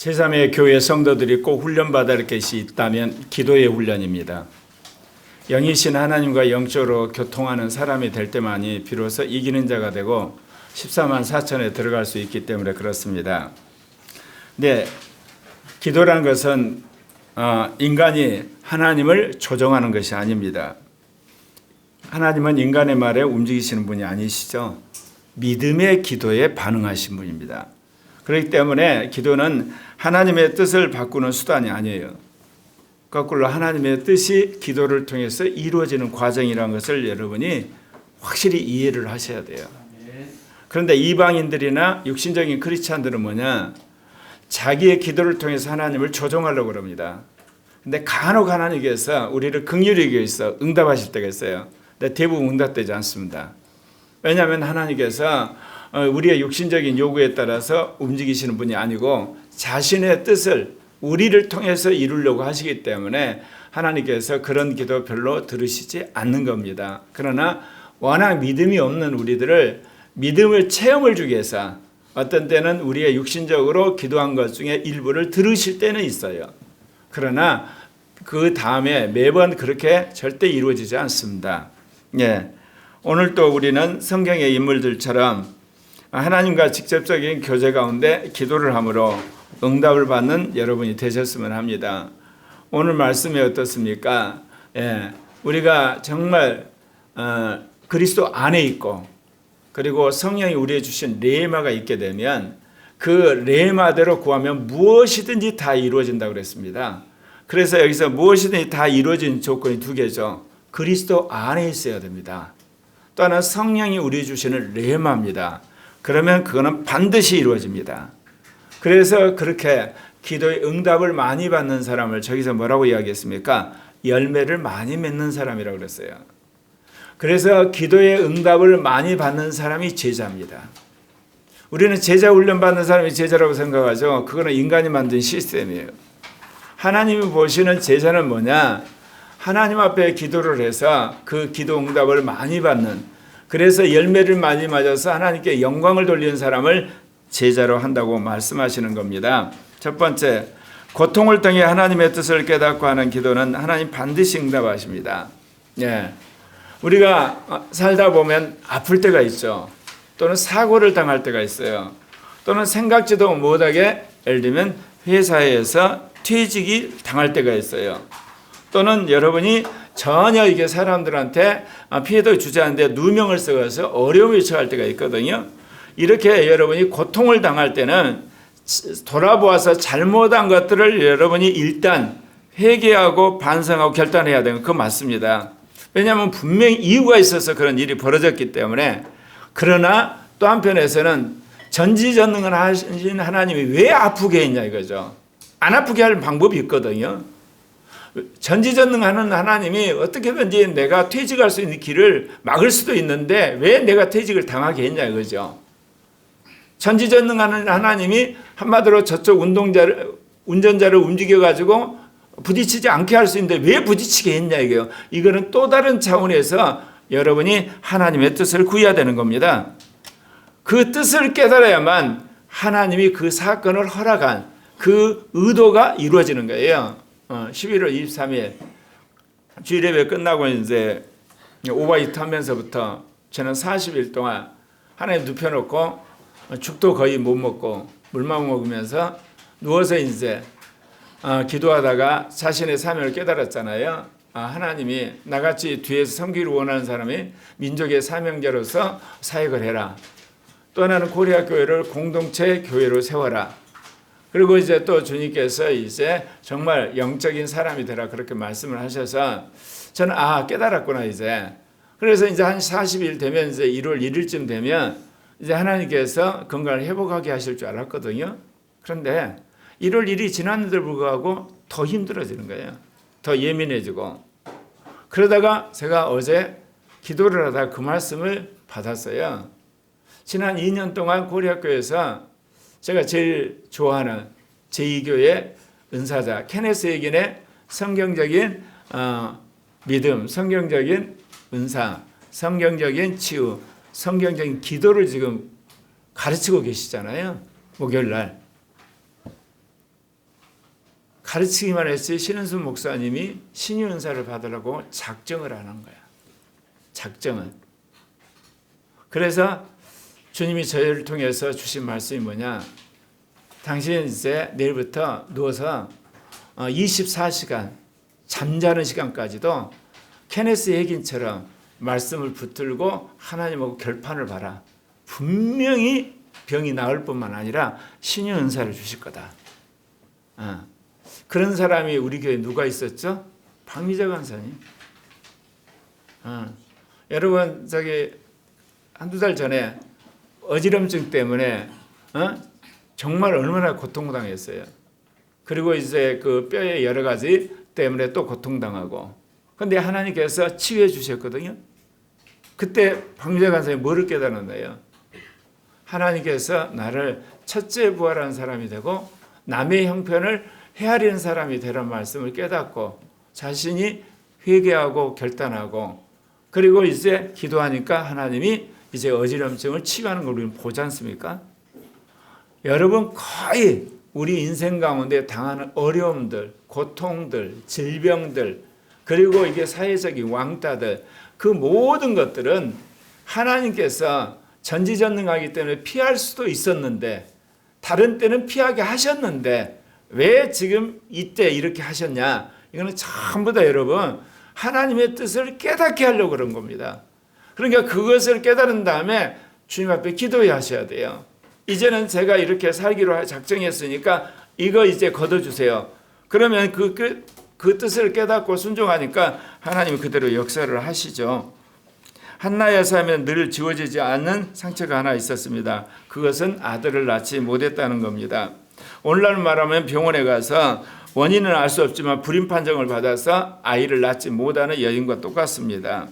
제3의 교회 성도들이 꼭 훈련받아야 할 것이 있다면 기도의 훈련입니다. 영이신 하나님과 영적으로 교통하는 사람이 될 때만이 비로소 이기는 자가 되고 14만 4천에 들어갈 수 있기 때문에 그렇습니다. 네, 기도라는 것은 인간이 하나님을 조종하는 것이 아닙니다. 하나님은 인간의 말에 움직이시는 분이 아니시죠. 믿음의 기도에 반응하신 분입니다. 그렇기 때문에 기도는 하나님의 뜻을 바꾸는 수단이 아니에요. 거꾸로 하나님의 뜻이 기도를 통해서 이루어지는 과정이라는 것을 여러분이 확실히 이해를 하셔야 돼요. 그런데 이방인들이나 육신적인 크리스찬들은 뭐냐? 자기의 기도를 통해서 하나님을 조종하려고 합니다. 근데 간혹 하나님께서 우리를 긍휼히 여기서 응답하실 때가 있어요. 근데 대부분 응답되지 않습니다. 왜냐하면 하나님께서 우리의 육신적인 요구에 따라서 움직이시는 분이 아니고 자신의 뜻을 우리를 통해서 이루려고 하시기 때문에 하나님께서 그런 기도 별로 들으시지 않는 겁니다. 그러나 워낙 믿음이 없는 우리들을 믿음을 체험을 주기 위해서 어떤 때는 우리의 육신적으로 기도한 것 중에 일부를 들으실 때는 있어요. 그러나 그 다음에 매번 그렇게 절대 이루어지지 않습니다. 예. 오늘 또 우리는 성경의 인물들처럼 하나님과 직접적인 교제 가운데 기도를 함으로 응답을 받는 여러분이 되셨으면 합니다. 오늘 말씀이 어떻습니까? 예, 우리가 정말 그리스도 안에 있고 그리고 성령이 우리에게 주신 레마가 있게 되면 그 레마대로 구하면 무엇이든지 다 이루어진다고 그랬습니다. 그래서 여기서 무엇이든지 다 이루어진 조건이 두 개죠. 그리스도 안에 있어야 됩니다. 또 하나는 성령이 우리 주시는 레마입니다. 그러면 그거는 반드시 이루어집니다. 그래서 그렇게 기도의 응답을 많이 받는 사람을 저기서 뭐라고 이야기했습니까? 열매를 많이 맺는 사람이라고 그랬어요. 그래서 기도의 응답을 많이 받는 사람이 제자입니다. 우리는 제자 훈련 받는 사람이 제자라고 생각하죠. 그거는 인간이 만든 시스템이에요. 하나님이 보시는 제자는 뭐냐? 하나님 앞에 기도를 해서 그 기도 응답을 많이 받는, 그래서 열매를 많이 맞아서 하나님께 영광을 돌리는 사람을 제자로 한다고 말씀하시는 겁니다. 첫 번째, 고통을 통해 하나님의 뜻을 깨닫고 하는 기도는 하나님 반드시 응답하십니다. 예. 우리가 살다 보면 아플 때가 있죠. 또는 사고를 당할 때가 있어요. 또는 생각지도 못하게 예를 들면 회사에서 퇴직이 당할 때가 있어요. 또는 여러분이 전혀 이게 사람들한테 피해도 주지 않는데 누명을 써서 어려움에 처할 때가 있거든요. 이렇게 여러분이 고통을 당할 때는 돌아보아서 잘못한 것들을 여러분이 일단 회개하고 반성하고 결단해야 되는 거 맞습니다. 왜냐하면 분명히 이유가 있어서 그런 일이 벌어졌기 때문에. 그러나 또 한편에서는 전지전능을 하신 하나님이 왜 아프게 했냐 이거죠. 안 아프게 할 방법이 있거든요. 전지전능하는 하나님이 어떻게든지 내가 퇴직할 수 있는 길을 막을 수도 있는데 왜 내가 퇴직을 당하게 했냐 이거죠. 전지전능하는 하나님이 한마디로 저쪽 운전자를 움직여가지고 부딪히지 않게 할 수 있는데 왜 부딪히게 했냐 이게요. 이거는 또 다른 차원에서 여러분이 하나님의 뜻을 구해야 되는 겁니다. 그 뜻을 깨달아야만 하나님이 그 사건을 허락한 그 의도가 이루어지는 거예요. 11월 23일 주일예배 끝나고 이제 오바이트 하면서부터 저는 40일 동안 하나님 눕혀놓고 죽도 거의 못 먹고 물만 먹으면서 누워서 이제 기도하다가 자신의 사명을 깨달았잖아요. 하나님이 나같이 뒤에서 섬기를 원하는 사람이 민족의 사명자로서 사역을 해라. 또 하나는 코리아 교회를 공동체 교회로 세워라. 그리고 이제 또 주님께서 이제 정말 영적인 사람이 되라 그렇게 말씀을 하셔서 저는 깨달았구나 이제. 그래서 이제 한 40일 되면 이제 1월 1일쯤 되면 이제 하나님께서 건강을 회복하게 하실 줄 알았거든요. 그런데 1월 1일이 지났는데도 불구하고 더 힘들어지는 거예요. 더 예민해지고. 그러다가 제가 어제 기도를 하다가 그 말씀을 받았어요. 지난 2년 동안 코리아교회에서 제가 제일 좋아하는 제2교회 은사자 케네스 에긴의 성경적인 믿음, 성경적인 은사, 성경적인 치유, 성경적인 기도를 지금 가르치고 계시잖아요. 목요일 날. 가르치기만 했지 신은수 목사님이 신유 은사를 받으려고 작정을 안 한 거야. 작정은. 그래서 주님이 저희를 통해서 주신 말씀이 뭐냐? 당신 이제 내일부터 누워서 24시간 잠자는 시간까지도 케네스 해긴처럼 말씀을 붙들고 하나님하고 결판을 봐라. 분명히 병이 나을 뿐만 아니라 신유 은사를 주실 거다. 그런 사람이 우리 교회에 누가 있었죠? 박미자 간사님. 여러분 저기 한두 달 전에 어지럼증 때문에 정말 얼마나 고통당했어요. 그리고 이제 그 뼈의 여러 가지 때문에 또 고통당하고. 근데 하나님께서 치유해 주셨거든요. 그때 박미자 간사님이 뭐를 깨달았나요? 하나님께서 나를 첫째 부활한 사람이 되고 남의 형편을 헤아리는 사람이 되라는 말씀을 깨닫고 자신이 회개하고 결단하고 그리고 이제 기도하니까 하나님이 이제 어지럼증을 치유하는 걸 우리는 보지 않습니까? 여러분 거의 우리 인생 가운데 당하는 어려움들, 고통들, 질병들 그리고 이게 사회적인 왕따들 그 모든 것들은 하나님께서 전지전능하기 때문에 피할 수도 있었는데 다른 때는 피하게 하셨는데 왜 지금 이때 이렇게 하셨냐? 이거는 전부 다 여러분 하나님의 뜻을 깨닫게 하려고 그런 겁니다. 그러니까 그것을 깨달은 다음에 주님 앞에 기도해야 하셔야 돼요. 이제는 제가 이렇게 살기로 작정했으니까 이거 이제 걷어주세요. 그러면 그 뜻을 깨닫고 순종하니까 하나님이 그대로 역사를 하시죠. 한나의 삶에 늘 지워지지 않는 상처가 하나 있었습니다. 그것은 아들을 낳지 못했다는 겁니다. 오늘날 말하면 병원에 가서 원인은 알 수 없지만 불임 판정을 받아서 아이를 낳지 못하는 여인과 똑같습니다.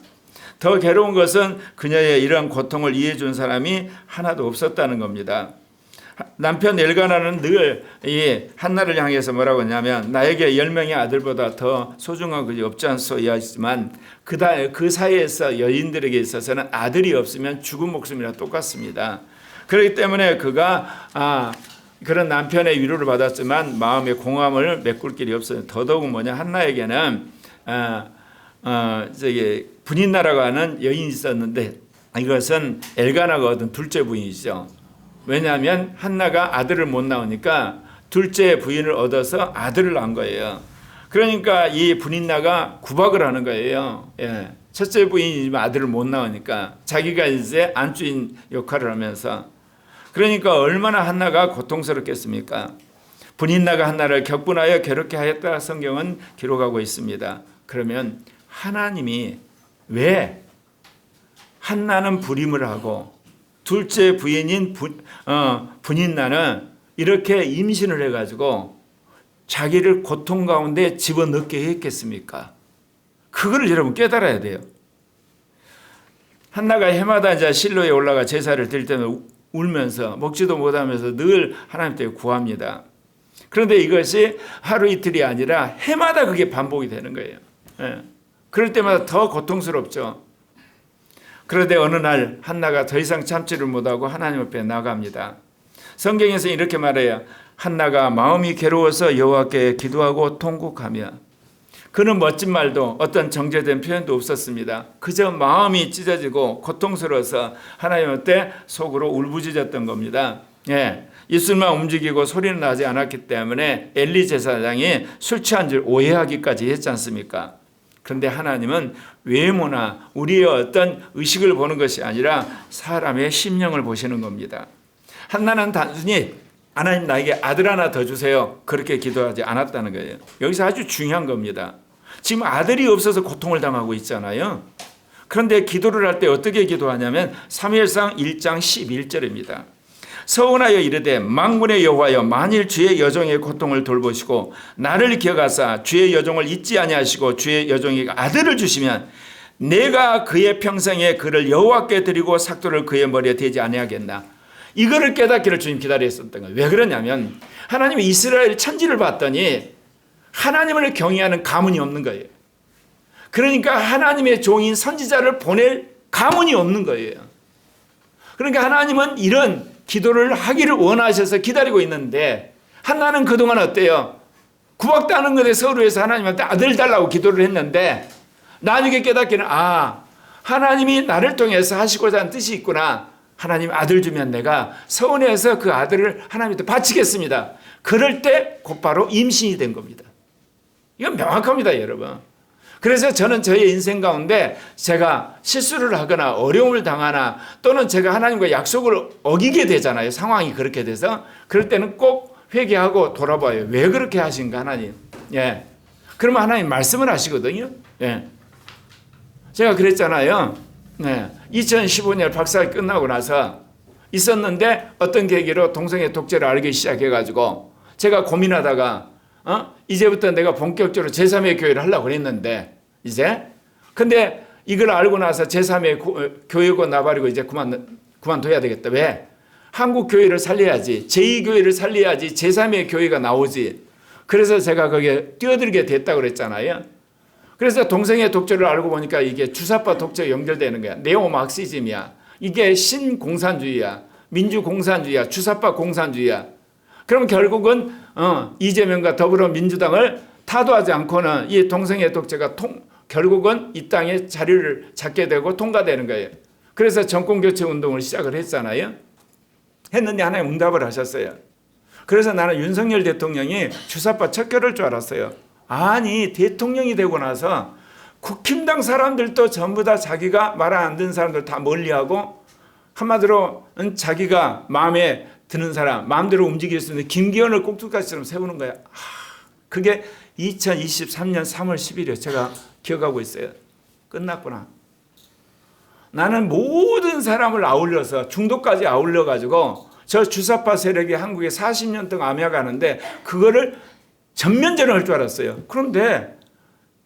더 괴로운 것은 그녀의 이러한 고통을 이해해 준 사람이 하나도 없었다는 겁니다. 남편 엘가나는 늘 이 한나를 향해서 뭐라고 하냐면 나에게 10명의 아들보다 더 소중한 것이 없지 않소이하지만 그 사이에서 여인들에게 있어서는 아들이 없으면 죽은 목숨이랑 똑같습니다. 그렇기 때문에 그가 그런 남편의 위로를 받았지만 마음의 공함을 메꿀 길이 없어요. 더더욱 뭐냐 한나에게는 저기 분인나라고 하는 여인이 있었는데 이것은 엘가나가 얻은 둘째 부인이죠. 왜냐하면 한나가 아들을 못 낳으니까 둘째 부인을 얻어서 아들을 낳은 거예요. 그러니까 이 분인나가 구박을 하는 거예요. 예. 첫째 부인이지만 아들을 못 낳으니까 자기가 이제 안주인 역할을 하면서 그러니까 얼마나 한나가 고통스럽겠습니까? 분인나가 한나를 격분하여 괴롭게 하였다 성경은 기록하고 있습니다. 그러면 하나님이 왜 한나는 불임을 하고 둘째 부인인 분인나는 이렇게 임신을 해가지고 자기를 고통 가운데 집어넣게 했겠습니까? 그거를 여러분 깨달아야 돼요. 한나가 해마다 이제 실로에 올라가 제사를 드릴 때는 울면서 먹지도 못하면서 늘 하나님 때문에 구합니다. 그런데 이것이 하루 이틀이 아니라 해마다 그게 반복이 되는 거예요. 예. 그럴 때마다 더 고통스럽죠. 그런데 어느 날 한나가 더 이상 참지를 못하고 하나님 앞에 나갑니다. 성경에서 이렇게 말해요. 한나가 마음이 괴로워서 여호와께 기도하고 통곡하며 그는 멋진 말도 어떤 정제된 표현도 없었습니다. 그저 마음이 찢어지고 고통스러워서 하나님 앞에 속으로 울부짖었던 겁니다. 예, 입술만 움직이고 소리는 나지 않았기 때문에 엘리 제사장이 술 취한 줄 오해하기까지 했지 않습니까? 그런데 하나님은 외모나 우리의 어떤 의식을 보는 것이 아니라 사람의 심령을 보시는 겁니다. 한나는 단순히 하나님 나에게 아들 하나 더 주세요 그렇게 기도하지 않았다는 거예요. 여기서 아주 중요한 겁니다. 지금 아들이 없어서 고통을 당하고 있잖아요. 그런데 기도를 할 때 어떻게 기도하냐면 사무엘상 1장 11절입니다. 서원하여 이르되 만군의 여호와여 만일 주의 여종의 고통을 돌보시고 나를 기억하사 주의 여종을 잊지 아니하시고 주의 여종에게 아들을 주시면 내가 그의 평생에 그를 여호와께 드리고 삭도를 그의 머리에 대지 아니하겠나. 이거를 깨닫기를 주님 기다렸었던 거예요. 왜 그러냐면 하나님이 이스라엘 천지를 봤더니 하나님을 경외하는 가문이 없는 거예요. 그러니까 하나님의 종인 선지자를 보낼 가문이 없는 거예요. 그러니까 하나님은 이런 기도를 하기를 원하셔서 기다리고 있는데 한나는 그동안 어때요? 구박당하는 것에 서로에서 하나님한테 아들 달라고 기도를 했는데 나중에 깨닫기는 하나님이 나를 통해서 하시고자 하는 뜻이 있구나. 하나님 아들 주면 내가 서원해서 그 아들을 하나님한테 바치겠습니다. 그럴 때 곧바로 임신이 된 겁니다. 이건 명확합니다, 여러분. 그래서 저는 저의 인생 가운데 제가 실수를 하거나 어려움을 당하나 또는 제가 하나님과 약속을 어기게 되잖아요. 상황이 그렇게 돼서 그럴 때는 꼭 회개하고 돌아봐요. 왜 그렇게 하신가 하나님. 예. 그러면 하나님 말씀을 하시거든요. 예. 제가 그랬잖아요. 네. 2015년 박사학위 끝나고 나서 있었는데 어떤 계기로 동성애 독재를 알기 시작해가지고 제가 고민하다가 이제부터 내가 본격적으로 제3의 교회를 하려고 했는데 이제 근데 이걸 알고 나서 제3의 교회고 나발이고 이제 그만둬야 되겠다. 왜? 한국 교회를 살려야지. 제2교회를 살려야지 제3의 교회가 나오지. 그래서 제가 거기에 뛰어들게 됐다고 그랬잖아요. 그래서 동성애 독재를 알고 보니까 이게 주사파 독재가 연결되는 거야. 네오막시즘이야. 이게 신공산주의야. 민주공산주의야. 주사파 공산주의야. 그럼 결국은 이재명과 더불어민주당을 타도하지 않고는 이 동성애 독재가 결국은 이 땅에 자리를 잡게 되고 통과되는 거예요. 그래서 정권교체 운동을 시작을 했잖아요. 했는데 하나님 응답을 하셨어요. 그래서 나는 윤석열 대통령이 주사파 척결할 줄 알았어요. 아니 대통령이 되고 나서 국힘당 사람들도 전부 다 자기가 말 안 듣는 사람들 다 멀리하고 한마디로는 자기가 마음에 드는 사람 마음대로 움직일 수 있는 김기현을 꼭두가시처럼 세우는 거야. 그게 2023년 3월 10일에 제가 기억하고 있어요. 끝났구나. 나는 모든 사람을 아울러서 중도까지 아울러가지고 저 주사파 세력이 한국에 40년 동안 암약하는데 그거를 전면전을 할 줄 알았어요. 그런데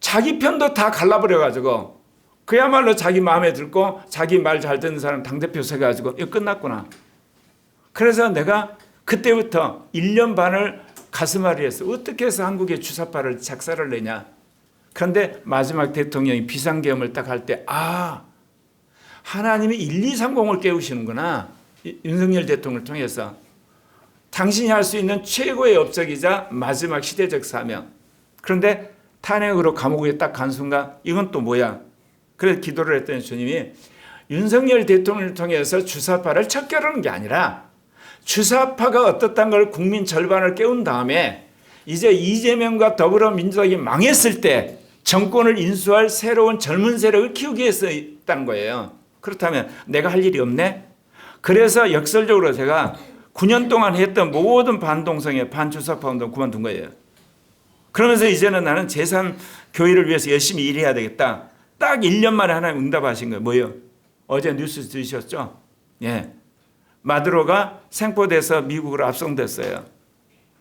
자기 편도 다 갈라버려가지고 그야말로 자기 마음에 들고 자기 말 잘 듣는 사람 당대표 세가지고 이거 끝났구나. 그래서 내가 그때부터 1년 반을 가슴앓이 했어. 어떻게 해서 한국의 주사파를 작살을 내냐. 그런데 마지막 대통령이 비상계엄을 딱 할 때 하나님이 1230을 깨우시는구나. 윤석열 대통령을 통해서. 당신이 할 수 있는 최고의 업적이자 마지막 시대적 사명. 그런데 탄핵으로 감옥에 딱 간 순간 이건 또 뭐야. 그래서 기도를 했더니 주님이 윤석열 대통령을 통해서 주사파를 척결하는 게 아니라 주사파가 어떻다는 걸 국민 절반을 깨운 다음에 이제 이재명과 더불어민주당이 망했을 때 정권을 인수할 새로운 젊은 세력을 키우기 위해서 있다는 거예요. 그렇다면 내가 할 일이 없네? 그래서 역설적으로 제가 9년 동안 했던 모든 반동성애, 반주사파 운동 그만둔 거예요. 그러면서 이제는 나는 제3교회를 위해서 열심히 일해야 되겠다. 딱 1년 만에 하나님 응답하신 거예요. 뭐예요? 어제 뉴스 들으셨죠? 예. 마두로가 생포돼서 미국으로 압송됐어요.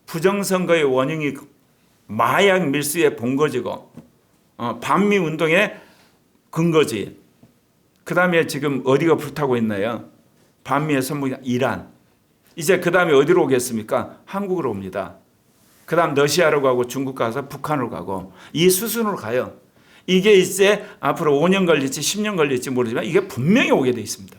부정선거의 원흉이 마약 밀수의 본거지고 반미 운동의 근거지. 그 다음에 지금 어디가 불타고 있나요? 반미의 선봉이 이란. 이제 그 다음에 어디로 오겠습니까? 한국으로 옵니다. 그 다음 러시아로 가고 중국 가서 북한으로 가고 이 수순으로 가요. 이게 이제 앞으로 5년 걸릴지 10년 걸릴지 모르지만 이게 분명히 오게 돼 있습니다.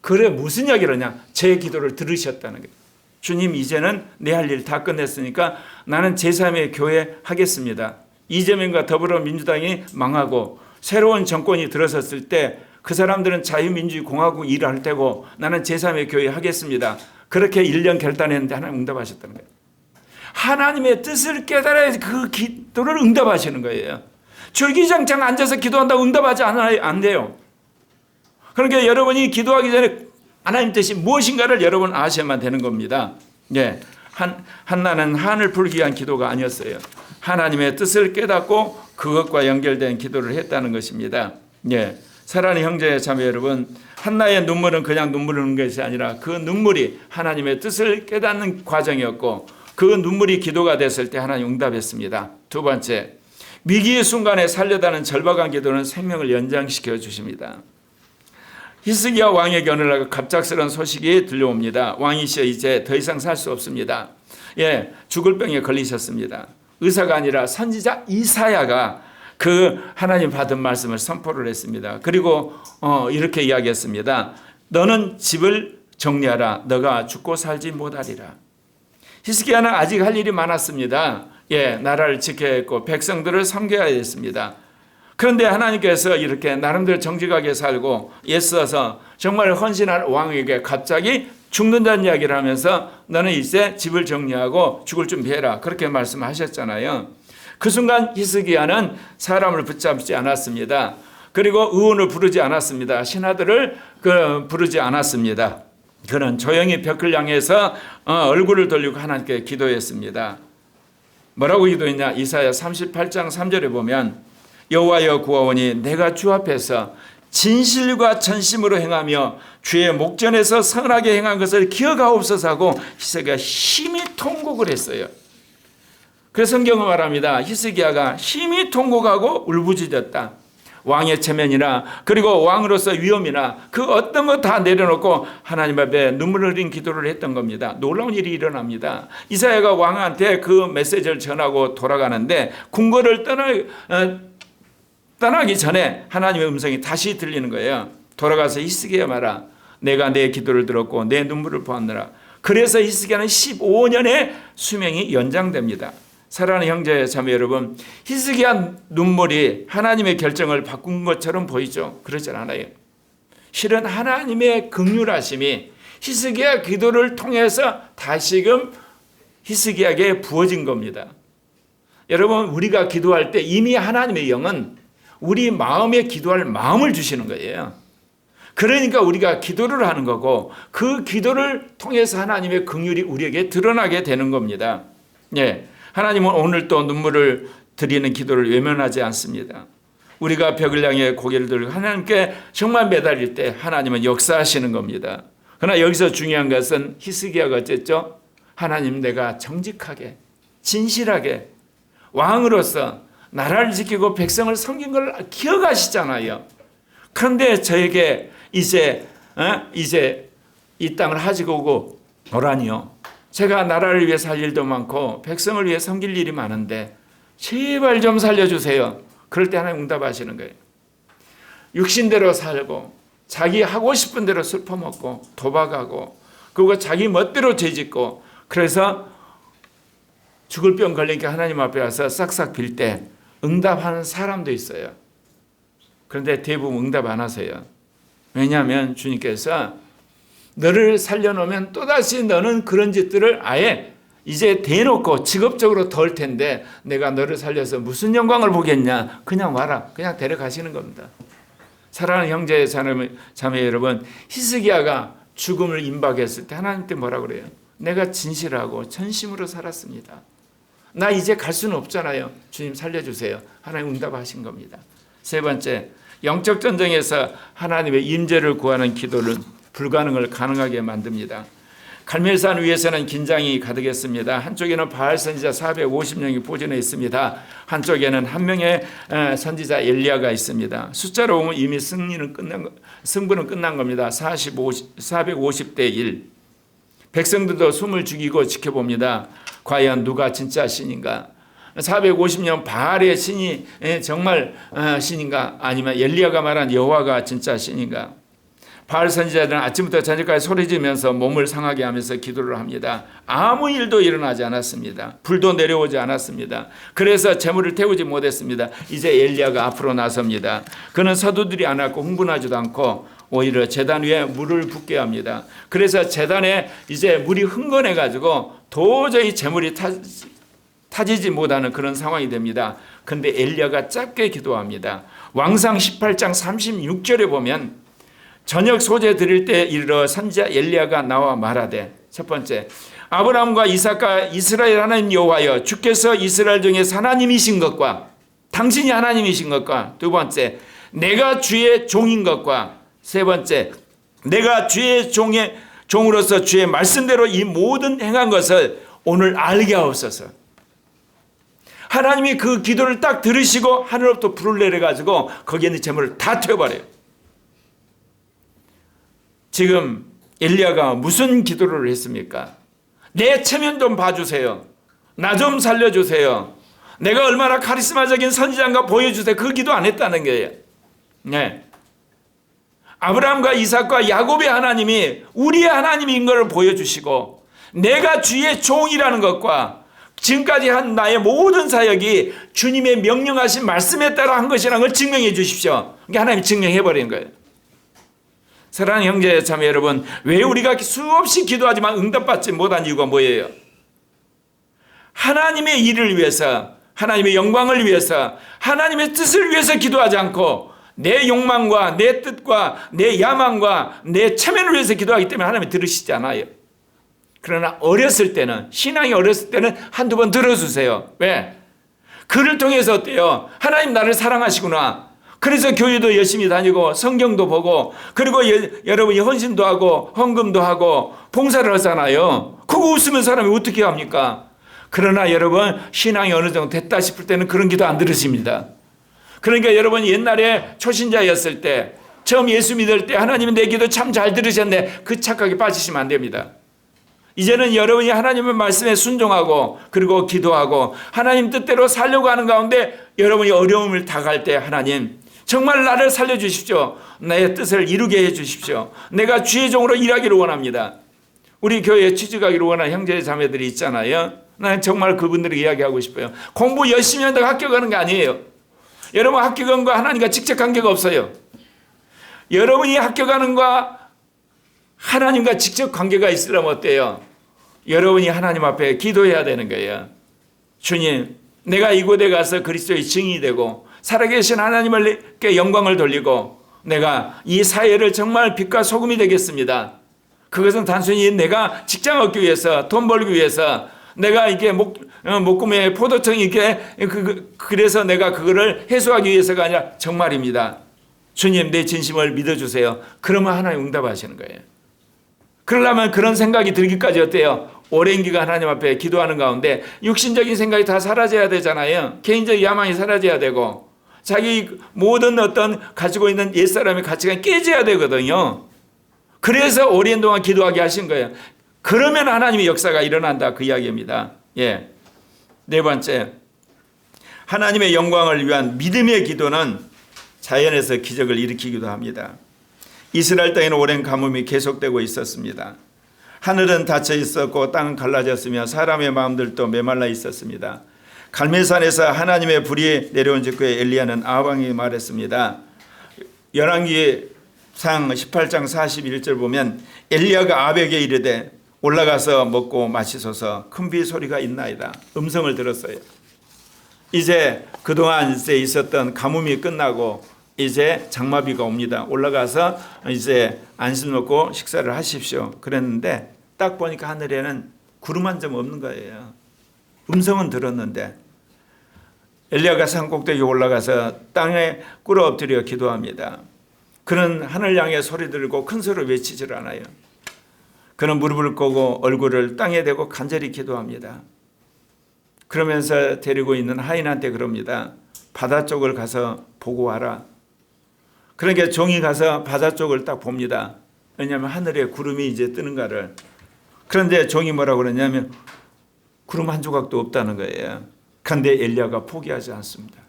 그래 무슨 이야기를 하냐? 제 기도를 들으셨다는 거예요. 주님 이제는 내 할 일 다 끝냈으니까 나는 제3의 교회 하겠습니다. 이재명과 더불어민주당이 망하고 새로운 정권이 들어섰을 때 그 사람들은 자유민주주의 공화국 일을 할 테고 나는 제3의 교회 하겠습니다. 그렇게 1년 결단했는데 하나님 응답하셨다는 거예요. 하나님의 뜻을 깨달아야 그 기도를 응답하시는 거예요. 줄기장창 앉아서 기도한다고 응답하지 안 돼요. 그러니까 여러분이 기도하기 전에 하나님 뜻이 무엇인가를 여러분 아셔야만 되는 겁니다. 예, 한나는 한을 풀기 위한 기도가 아니었어요. 하나님의 뜻을 깨닫고 그것과 연결된 기도를 했다는 것입니다. 예, 사랑하는 형제 자매 여러분, 한나의 눈물은 그냥 눈물을 흘린 것이 아니라 그 눈물이 하나님의 뜻을 깨닫는 과정이었고 그 눈물이 기도가 됐을 때 하나님 응답했습니다. 두 번째, 위기의 순간에 살려다는 절박한 기도는 생명을 연장시켜 주십니다. 히스기야 왕에게 어느 날 갑작스러운 소식이 들려옵니다. 왕이시여 이제 더 이상 살 수 없습니다. 예, 죽을 병에 걸리셨습니다. 의사가 아니라 선지자 이사야가 그 하나님 받은 말씀을 선포를 했습니다. 그리고 이렇게 이야기했습니다. 너는 집을 정리하라. 너가 죽고 살지 못하리라. 히스기야는 아직 할 일이 많았습니다. 나라를 지켜야 했고 백성들을 섬겨야 했습니다. 그런데 하나님께서 이렇게 나름대로 정직하게 살고 애써서 정말 헌신할 왕에게 갑자기 죽는다는 이야기를 하면서 너는 이제 집을 정리하고 죽을 준비해라, 그렇게 말씀하셨잖아요. 그 순간 히스기야는 사람을 붙잡지 않았습니다. 그리고 의원을 부르지 않았습니다. 신하들을 부르지 않았습니다. 그는 조용히 벽을 향해서 얼굴을 돌리고 하나님께 기도했습니다. 뭐라고 기도했냐? 이사야 38장 3절에 보면 여호와여 구하오니 내가 주 앞에서 진실과 전심으로 행하며 주의 목전에서 선하게 행한 것을 기억하옵소서 하고 히스기야가 심히 통곡을 했어요. 그래서 성경은 말합니다. 히스기야가 심히 통곡하고 울부짖었다. 왕의 체면이나 그리고 왕으로서 위엄이나 그 어떤 것 다 내려놓고 하나님 앞에 눈물을 흘린 기도를 했던 겁니다. 놀라운 일이 일어납니다. 이사야가 왕한테 그 메시지를 전하고 돌아가는데 궁궐을 떠나기 전에 하나님의 음성이 다시 들리는 거예요. 돌아가서 히스기야 말아, 내가 내 기도를 들었고 내 눈물을 보았느라. 그래서 히스기야는 15년의 수명이 연장됩니다. 사랑하는 형제 자매 여러분, 히스기야 눈물이 하나님의 결정을 바꾼 것처럼 보이죠? 그렇지 않아요. 실은 하나님의 긍휼하심이 히스기야 기도를 통해서 다시금 히스기야에게 부어진 겁니다. 여러분, 우리가 기도할 때 이미 하나님의 영은 우리 마음에 기도할 마음을 주시는 거예요. 그러니까 우리가 기도를 하는 거고 그 기도를 통해서 하나님의 긍휼이 우리에게 드러나게 되는 겁니다. 하나님은 오늘 또 눈물을 드리는 기도를 외면하지 않습니다. 우리가 벽을 향해 고개를 들고 하나님께 정말 매달릴 때 하나님은 역사하시는 겁니다. 그러나 여기서 중요한 것은 히스기야가 어쨌죠? 하나님, 내가 정직하게 진실하게 왕으로서 나라를 지키고 백성을 섬긴 걸 기억하시잖아요. 그런데 저에게 이제 이 땅을 가지고 오라니요. 제가 나라를 위해 살 일도 많고 백성을 위해 섬길 일이 많은데 제발 좀 살려주세요. 그럴 때 하나님 응답하시는 거예요. 육신대로 살고 자기 하고 싶은 대로 술 퍼먹고 도박하고 그리고 자기 멋대로 죄짓고 그래서 죽을 병 걸리니까 하나님 앞에 와서 싹싹 빌 때 응답하는 사람도 있어요. 그런데 대부분 응답 안 하세요. 왜냐하면 주님께서 너를 살려놓으면 또다시 너는 그런 짓들을 아예 이제 대놓고 직업적으로 덜 텐데 내가 너를 살려서 무슨 영광을 보겠냐. 그냥 와라. 그냥 데려가시는 겁니다. 사랑하는 형제 자매 여러분, 히스기야가 죽음을 임박했을 때 하나님 때 뭐라고 그래요? 내가 진실하고 전심으로 살았습니다. 나 이제 갈 수는 없잖아요. 주님 살려주세요. 하나님 응답하신 겁니다. 세 번째, 영적 전쟁에서 하나님의 임재를 구하는 기도는 불가능을 가능하게 만듭니다. 갈멜산 위에서는 긴장이 가득했습니다. 한쪽에는 바알 선지자 450명이 포진해 있습니다. 한쪽에는 한 명의 선지자 엘리야가 있습니다. 숫자로 보면 이미 승부는 끝난 겁니다. 450대 1. 백성들도 숨을 죽이고 지켜봅니다. 과연 누가 진짜 신인가? 450년 바알의 신이 정말 신인가? 아니면 엘리야가 말한 여호와가 진짜 신인가? 바알 선지자들은 아침부터 저녁까지 소리지면서 몸을 상하게 하면서 기도를 합니다. 아무 일도 일어나지 않았습니다. 불도 내려오지 않았습니다. 그래서 재물을 태우지 못했습니다. 이제 엘리야가 앞으로 나섭니다. 그는 서두들이 않았고 흥분하지도 않고 오히려 제단 위에 물을 붓게 합니다. 그래서 제단에 이제 물이 흥건해 가지고 도저히 재물이 타지지 못하는 그런 상황이 됩니다. 그런데 엘리야가 짧게 기도합니다. 왕상 18장 36절에 보면 저녁 소재 드릴 때 이르러 선지자 엘리야가 나와 말하되, 첫 번째, 아브라함과 이삭과 이스라엘 하나님 여호와여, 주께서 이스라엘 중에 하나님이신 것과 당신이 하나님이신 것과, 두 번째, 내가 주의 종인 것과, 세 번째, 내가 주의 종으로서 주의 말씀대로 이 모든 행한 것을 오늘 알게 하옵소서. 하나님이 그 기도를 딱 들으시고 하늘로부터 불을 내려가지고 거기에 있는 재물을 다 태워버려요. 지금 엘리야가 무슨 기도를 했습니까? 내 체면 좀 봐주세요. 나 좀 살려주세요. 내가 얼마나 카리스마적인 선지자인가 보여주세요. 그 기도 안 했다는 거예요. 네. 아브라함과 이삭과 야곱의 하나님이 우리의 하나님인 것을 보여주시고 내가 주의 종이라는 것과 지금까지 한 나의 모든 사역이 주님의 명령하신 말씀에 따라 한 것이라는 걸 증명해 주십시오. 그러니까 하나님이 증명해 버리는 거예요. 사랑하는 형제 자매 여러분, 왜 우리가 수없이 기도하지만 응답받지 못한 이유가 뭐예요? 하나님의 일을 위해서, 하나님의 영광을 위해서, 하나님의 뜻을 위해서 기도하지 않고 내 욕망과 내 뜻과 내 야망과 내 체면을 위해서 기도하기 때문에 하나님이 들으시지 않아요. 그러나 어렸을 때는, 신앙이 어렸을 때는 한두 번 들어주세요. 왜? 그를 통해서 어때요? 하나님 나를 사랑하시구나. 그래서 교회도 열심히 다니고 성경도 보고, 그리고 여러분이 헌신도 하고 헌금도 하고 봉사를 하잖아요. 그거 웃으면 사람이 어떻게 합니까? 그러나 여러분, 신앙이 어느 정도 됐다 싶을 때는 그런 기도 안 들으십니다. 그러니까 여러분이 옛날에 초신자였을 때, 처음 예수 믿을 때 하나님은 내 기도 참 잘 들으셨네, 그 착각에 빠지시면 안 됩니다. 이제는 여러분이 하나님의 말씀에 순종하고 그리고 기도하고 하나님 뜻대로 살려고 하는 가운데 여러분이 어려움을 당할 때, 하나님 정말 나를 살려주십시오. 나의 뜻을 이루게 해주십시오. 내가 주의 종으로 일하기를 원합니다. 우리 교회에 취직하기를 원하는 형제 자매들이 있잖아요. 나는 정말 그분들에게 이야기하고 싶어요. 공부 열심히 한다고 합격하는 게 아니에요. 여러분, 합격한 거 하나님과 직접 관계가 없어요. 여러분이 합격하는 거 하나님과 직접 관계가 있으려면 어때요? 여러분이 하나님 앞에 기도해야 되는 거예요. 주님, 내가 이곳에 가서 그리스도의 증인이 되고 살아계신 하나님께 영광을 돌리고 내가 이 사회를 정말 빛과 소금이 되겠습니다. 그것은 단순히 내가 직장 얻기 위해서, 돈 벌기 위해서, 내가 이게 목금에 포도청이 이렇게 그래서 내가 그거를 해소하기 위해서가 아니라 정말입니다. 주님, 내 진심을 믿어주세요. 그러면 하나님 응답하시는 거예요. 그러려면 그런 생각이 들기까지 어때요? 오랜 기간 하나님 앞에 기도하는 가운데 육신적인 생각이 다 사라져야 되잖아요. 개인적 야망이 사라져야 되고 자기 모든 어떤 가지고 있는 옛사람의 가치가 깨져야 되거든요. 그래서 오랜 동안 기도하게 하신 거예요. 그러면 하나님의 역사가 일어난다, 그 이야기입니다. 예. 네 번째, 하나님의 영광을 위한 믿음의 기도는 자연에서 기적을 일으키기도 합니다. 이스라엘 땅에는 오랜 가뭄이 계속되고 있었습니다. 하늘은 닫혀 있었고 땅은 갈라졌으며 사람의 마음들도 메말라 있었습니다. 갈멜산에서 하나님의 불이 내려온 직후에 엘리야는 아합왕에게 말했습니다. 열왕기상 18장 41절 보면 엘리야가 아합에게 이르되 올라가서 먹고 마시소서, 큰 비 소리가 있나이다. 음성을 들었어요. 이제 그동안 있었던 가뭄이 끝나고 이제 장마비가 옵니다. 올라가서 이제 안심 먹고 식사를 하십시오. 그랬는데 딱 보니까 하늘에는 구름 한 점 없는 거예요. 음성은 들었는데 엘리야가 산 꼭대기에 올라가서 땅에 꿇어 엎드려 기도합니다. 그는 하늘 향해 소리 들고 큰 소리로 외치질 않아요. 그는 무릎을 꿇고 얼굴을 땅에 대고 간절히 기도합니다. 그러면서 데리고 있는 하인한테 그럽니다. 바다 쪽을 가서 보고 와라. 그러니까 종이 가서 바다 쪽을 딱 봅니다. 왜냐하면 하늘에 구름이 이제 뜨는가를. 그런데 종이 뭐라고 그러냐면 구름 한 조각도 없다는 거예요. 그런데 엘리야가 포기하지 않습니다.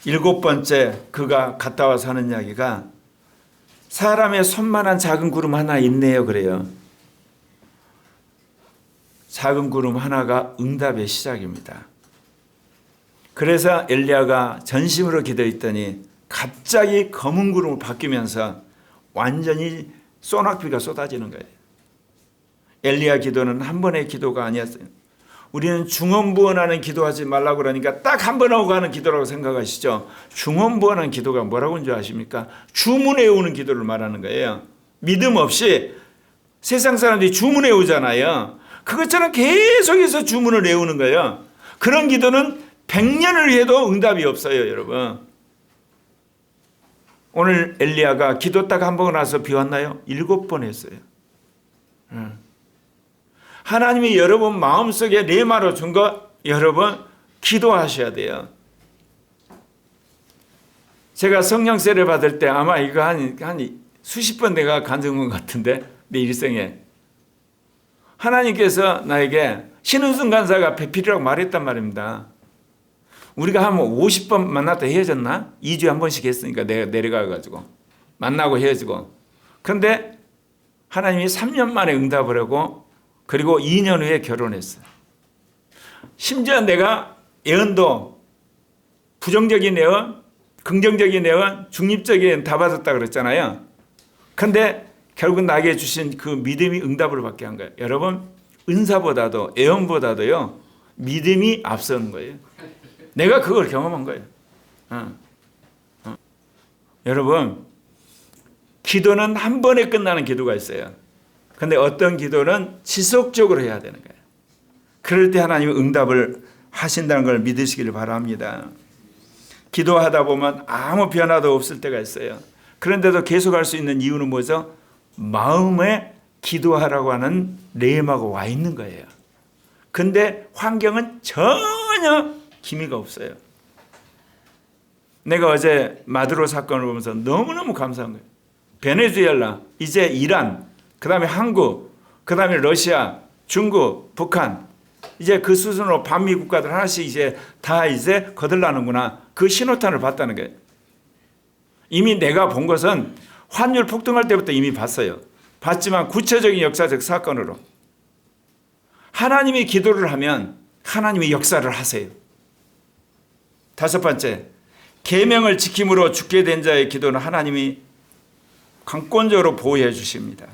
7번째 그가 갔다 와서 하는 이야기가 사람의 손만한 작은 구름 하나 있네요, 그래요. 작은 구름 하나가 응답의 시작입니다. 그래서 엘리야가 전심으로 기도했더니 갑자기 검은 구름으로 바뀌면서 완전히 소낙비가 쏟아지는 거예요. 엘리야 기도는 한 번의 기도가 아니었어요. 우리는 중언부언하는 기도하지 말라고 그러니까 딱 한 번 하고 하는 기도라고 생각하시죠. 중언부언하는 기도가 뭐라고 하는 줄 아십니까? 주문해 오는 기도를 말하는 거예요. 믿음 없이 세상 사람들이 주문해 오잖아요. 그것처럼 계속해서 주문을 외우는 거예요. 그런 기도는 100년을 해도 응답이 없어요, 여러분. 오늘 엘리야가 기도 딱 한 번 나서 비 왔나요? 7번 했어요. 하나님이 여러분 마음속에 레마로 준 거 여러분 기도하셔야 돼요. 제가 성령세를 받을 때 아마 이거 한 수십 번 내가 간증한 것 같은데 내 일생에 하나님께서 나에게 신은승 간사가 배필이라고 말했단 말입니다. 우리가 한 50번 만났다 헤어졌나? 2주에 한 번씩 했으니까 내가 내려가가지고 만나고 헤어지고. 그런데 하나님이 3년 만에 응답을 하고 그리고 2년 후에 결혼했어요. 심지어 내가 예언도 부정적인 예언, 긍정적인 예언, 중립적인 예언 다 받았다 그랬잖아요. 그런데 결국 나에게 주신 그 믿음이 응답을 받게 한 거예요. 여러분, 은사보다도 예언보다도요, 믿음이 앞서는 거예요. 내가 그걸 경험한 거예요. 여러분, 기도는 한 번에 끝나는 기도가 있어요. 그런데 어떤 기도는 지속적으로 해야 되는 거예요. 그럴 때 하나님은 응답을 하신다는 걸 믿으시기를 바랍니다. 기도하다 보면 아무 변화도 없을 때가 있어요. 그런데도 계속 할 수 있는 이유는 뭐죠? 마음에 기도하라고 하는 레임하고 와 있는 거예요. 근데 환경은 전혀 기미가 없어요. 내가 어제 마두로 사건을 보면서 너무너무 감사한 거예요. 베네수엘라, 이제 이란, 그 다음에 한국, 그 다음에 러시아, 중국, 북한, 이제 그 수준으로 반미 국가들 하나씩 이제 다 이제 거들나는구나. 그 신호탄을 봤다는 거예요. 이미 내가 본 것은 환율 폭등할 때부터 이미 봤어요. 봤지만 구체적인 역사적 사건으로. 하나님이 기도를 하면 하나님이 역사를 하세요. 다섯 번째, 계명을 지킴으로 죽게 된 자의 기도는 하나님이 강권적으로 보호해 주십니다.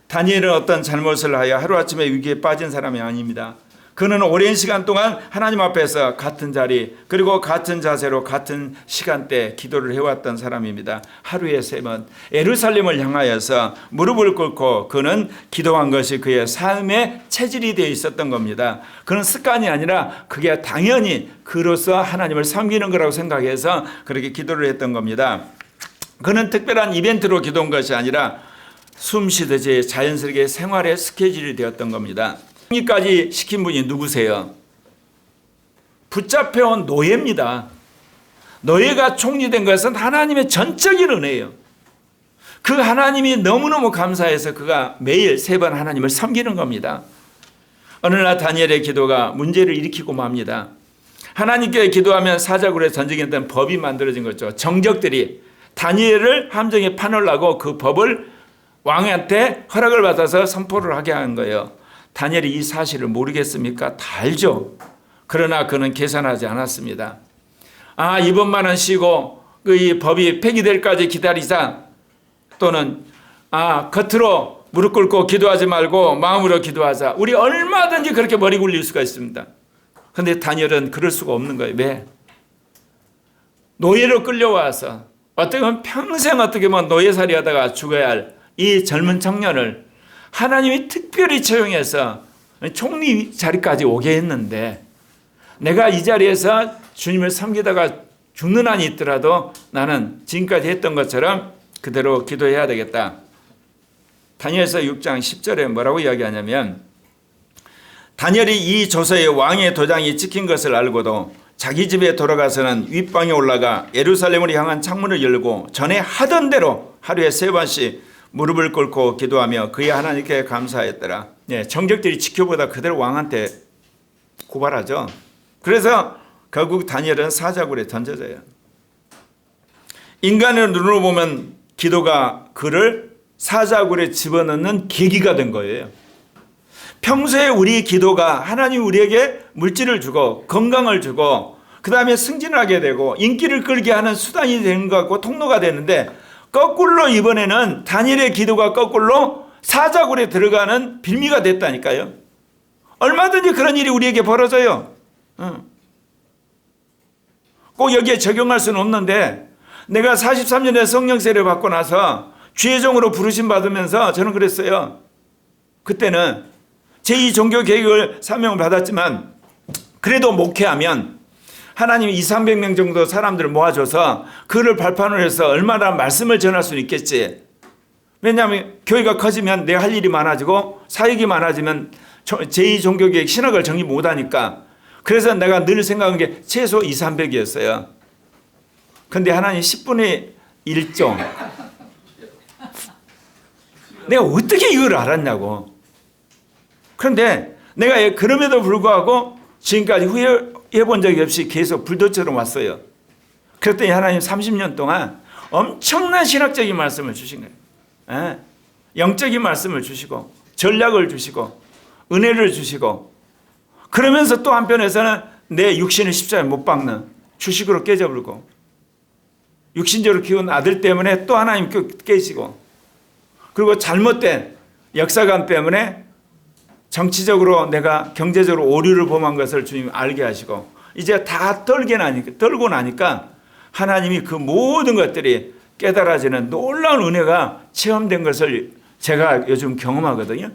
다니엘은 어떤 잘못을 하여 하루아침에 위기에 빠진 사람이 아닙니다. 그는 오랜 시간 동안 하나님 앞에서 같은 자리 그리고 같은 자세로 같은 시간대 기도를 해왔던 사람입니다. 하루에 3번 예루살렘을 향하여서 무릎을 꿇고 그는 기도한 것이 그의 삶의 체질이 되어 있었던 겁니다. 그는 습관이 아니라 그게 당연히 그로서 하나님을 섬기는 거라고 생각해서 그렇게 기도를 했던 겁니다. 그는 특별한 이벤트로 기도한 것이 아니라 숨쉬듯이 자연스럽게 생활의 스케줄이 되었던 겁니다. 총리까지 시킨 분이 누구세요? 붙잡혀온 노예입니다. 노예가 총리 된 것은 하나님의 전적인 은혜예요. 그 하나님이 너무너무 감사해서 그가 매일 3번 하나님을 섬기는 겁니다. 어느 날 다니엘의 기도가 문제를 일으키고 맙니다. 하나님께 기도하면 사자굴에 전쟁했던 법이 만들어진 거죠. 정적들이 다니엘을 함정에 파놓으려고 그 법을 왕한테 허락을 받아서 선포를 하게 한 거예요. 다니엘이 이 사실을 모르겠습니까? 다 알죠. 그러나 그는 계산하지 않았습니다. 이번만은 쉬고 이 법이 폐기될까지 기다리자, 또는 겉으로 무릎 꿇고 기도하지 말고 마음으로 기도하자. 우리 얼마든지 그렇게 머리 굴릴 수가 있습니다. 그런데 다니엘은 그럴 수가 없는 거예요. 왜? 노예로 끌려와서 어떻게 보면 평생 어떻게 보면 노예살이 하다가 죽어야 할 이 젊은 청년을 하나님이 특별히 채용해서 총리 자리까지 오게 했는데, 내가 이 자리에서 주님을 섬기다가 죽는 한이 있더라도 나는 지금까지 했던 것처럼 그대로 기도해야 되겠다. 다니엘서 6장 10절에 뭐라고 이야기하냐면, 다니엘이 이 조서에 왕의 도장이 찍힌 것을 알고도 자기 집에 돌아가서는 윗방에 올라가 예루살렘을 향한 창문을 열고 전에 하던 대로 하루에 3번씩 무릎을 꿇고 기도하며 그의 하나님께 감사했더라. 정적들이 지켜보다 그대로 왕한테 고발하죠. 그래서 결국 다니엘은 사자굴에 던져져요. 인간의 눈으로 보면 기도가 그를 사자굴에 집어넣는 계기가 된 거예요. 평소에 우리 기도가 하나님 우리에게 물질을 주고 건강을 주고 그 다음에 승진하게 되고 인기를 끌게 하는 수단이 되는 것 같고 통로가 되는데, 거꾸로 이번에는 다니엘의 기도가 거꾸로 사자굴에 들어가는 빌미가 됐다니까요. 얼마든지 그런 일이 우리에게 벌어져요. 꼭 여기에 적용할 수는 없는데, 내가 43년에 성령 세례를 받고 나서 주의 종으로 부르심 받으면서 저는 그랬어요. 그때는 제2 종교 개혁을 사명을 받았지만 그래도 목회하면 하나님이 200-300명 정도 사람들을 모아줘서 그를 발판으로 해서 얼마나 말씀을 전할 수 있겠지. 왜냐하면 교회가 커지면 내가 할 일이 많아지고 사역이 많아지면 제2 종교개혁 신학을 정리 못하니까. 그래서 내가 늘 생각한 게 최소 200-300이었어요. 근데 하나님 10분의 1종. 내가 어떻게 이걸 알았냐고. 그런데 내가 그럼에도 불구하고 지금까지 후회해본 적이 없이 계속 불도처럼 왔어요. 그랬더니 하나님 30년 동안 엄청난 신학적인 말씀을 주신 거예요. 영적인 말씀을 주시고 전략을 주시고 은혜를 주시고, 그러면서 또 한편에서는 내 육신을 십자가에 못 박는 주식으로 깨져버리고 육신적으로 키운 아들 때문에 또 하나님 깨지고 그리고 잘못된 역사관 때문에 정치적으로 내가 경제적으로 오류를 범한 것을 주님 알게 하시고 이제 다 떨고 나니까 하나님이 그 모든 것들이 깨달아지는 놀라운 은혜가 체험된 것을 제가 요즘 경험하거든요.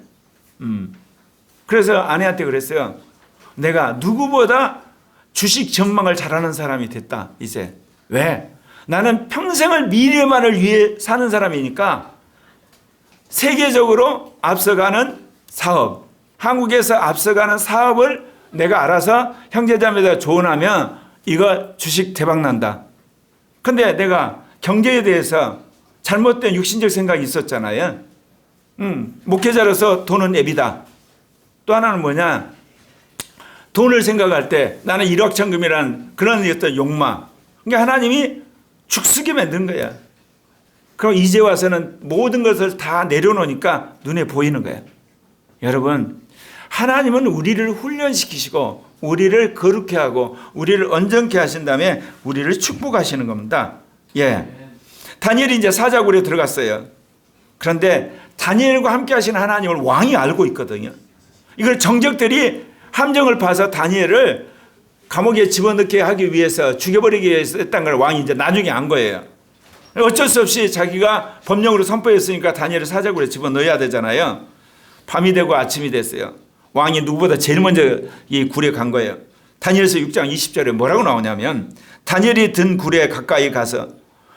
그래서 아내한테 그랬어요. 내가 누구보다 주식 전망을 잘하는 사람이 됐다. 이제 왜? 나는 평생을 미래만을 위해 사는 사람이니까 세계적으로 앞서가는 사업, 한국에서 앞서가는 사업을 내가 알아서 형제자매들 조언하면 이거 주식 대박 난다. 근데 내가 경제에 대해서 잘못된 육신적 생각이 있었잖아요. 목회자로서 돈은 앱이다. 또 하나는 뭐냐? 돈을 생각할 때 나는 일확천금이라는 그런 어떤 욕망. 그러니까 하나님이 죽쓰게 만든 거야. 그럼 이제 와서는 모든 것을 다 내려놓으니까 눈에 보이는 거야. 여러분, 하나님은 우리를 훈련시키시고 우리를 거룩해 하고 우리를 온전케 하신 다음에 우리를 축복하시는 겁니다. 예. 다니엘이 이제 사자굴에 들어갔어요. 그런데 다니엘과 함께 하신 하나님을 왕이 알고 있거든요. 이걸 정적들이 함정을 파서 다니엘을 감옥에 집어넣게 하기 위해서 죽여버리기 위해서 했다는 걸 왕이 이제 나중에 안 거예요. 어쩔 수 없이 자기가 법령으로 선포했으니까 다니엘을 사자굴에 집어넣어야 되잖아요. 밤이 되고 아침이 됐어요. 왕이 누구보다 제일 먼저 이 굴에 간 거예요. 다니엘서 6장 20절에 뭐라고 나오냐면 다니엘이 든 굴에 가까이 가서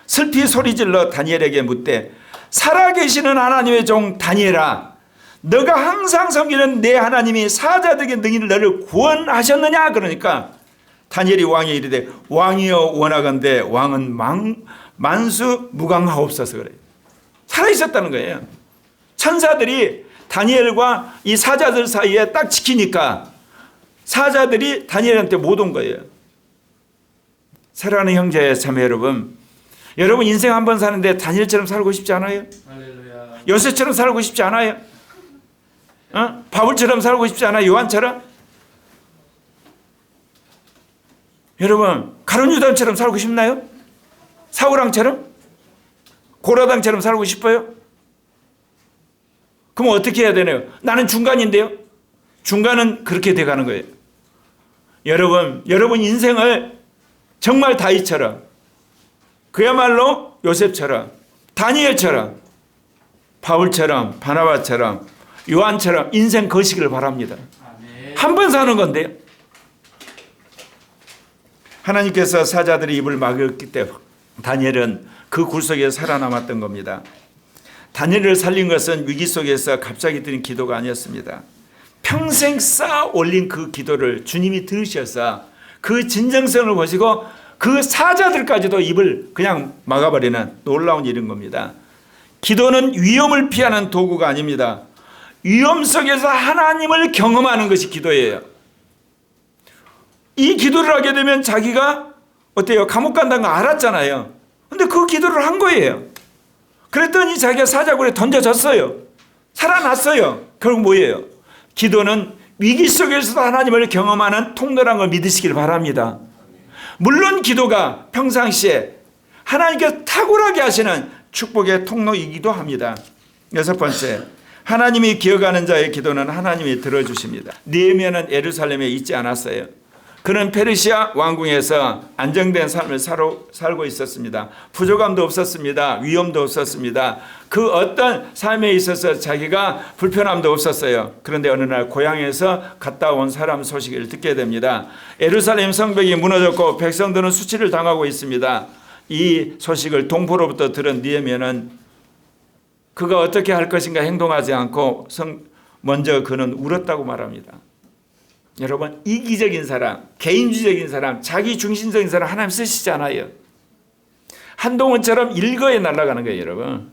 슬피 소리질러 다니엘에게 묻되 살아계시는 하나님의 종 다니엘아 너가 항상 섬기는 내 하나님이 사자들에게 능히 너를 구원하셨느냐. 그러니까 다니엘이 왕에 이르되 왕이여 원하건대 왕은 만수 무강하옵소서. 그래요. 살아있었다는 거예요. 천사들이 다니엘과 이 사자들 사이에 딱 지키니까 사자들이 다니엘한테 못 온 거예요. 사랑하는 형제 자매 여러분, 여러분 인생 한 번 사는데 다니엘처럼 살고 싶지 않아요? 할렐루야. 요셉처럼 살고 싶지 않아요? 바울처럼 살고 싶지 않아요? 요한처럼? 여러분 가룟유다처럼 살고 싶나요? 사울왕처럼? 고라당처럼 살고 싶어요? 그럼 어떻게 해야 되나요? 나는 중간인데요. 중간은 그렇게 돼가는 거예요. 여러분 인생을 정말 다윗처럼 그야말로 요셉처럼 다니엘처럼 바울처럼 바나바처럼 요한처럼 인생 거시기를 바랍니다. 한 번 사는 건데요. 하나님께서 사자들이 입을 막았기 때문에 다니엘은 그 굴 속에 살아남았던 겁니다. 다니엘을 살린 것은 위기 속에서 갑자기 드린 기도가 아니었습니다. 평생 쌓아 올린 그 기도를 주님이 들으셔서 그 진정성을 보시고 그 사자들까지도 입을 그냥 막아버리는 놀라운 일인 겁니다. 기도는 위험을 피하는 도구가 아닙니다. 위험 속에서 하나님을 경험하는 것이 기도예요. 이 기도를 하게 되면 자기가 어때요? 감옥 간다는 거 알았잖아요. 근데 그 기도를 한 거예요. 그랬더니 자기가 사자굴에 던져졌어요. 살아났어요. 결국 뭐예요? 기도는 위기 속에서도 하나님을 경험하는 통로라는 걸 믿으시길 바랍니다. 물론 기도가 평상시에 하나님께서 탁월하게 하시는 축복의 통로이기도 합니다. 여섯 번째, 하나님이 기억하는 자의 기도는 하나님이 들어주십니다. 느헤미야는 예루살렘에 있지 않았어요. 그는 페르시아 왕궁에서 안정된 삶을 살고 있었습니다. 부족함도 없었습니다. 위험도 없었습니다. 그 어떤 삶에 있어서 자기가 불편함도 없었어요. 그런데 어느 날 고향에서 갔다 온 사람 소식을 듣게 됩니다. 예루살렘 성벽이 무너졌고 백성들은 수치를 당하고 있습니다. 이 소식을 동포로부터 들은 느헤미야는 그가 어떻게 할 것인가 행동하지 않고 먼저 그는 울었다고 말합니다. 여러분 이기적인 사람, 개인주의적인 사람, 자기중심적인 사람 하나님 쓰시지 않아요. 한동훈처럼 일거에 날아가는 거예요. 여러분.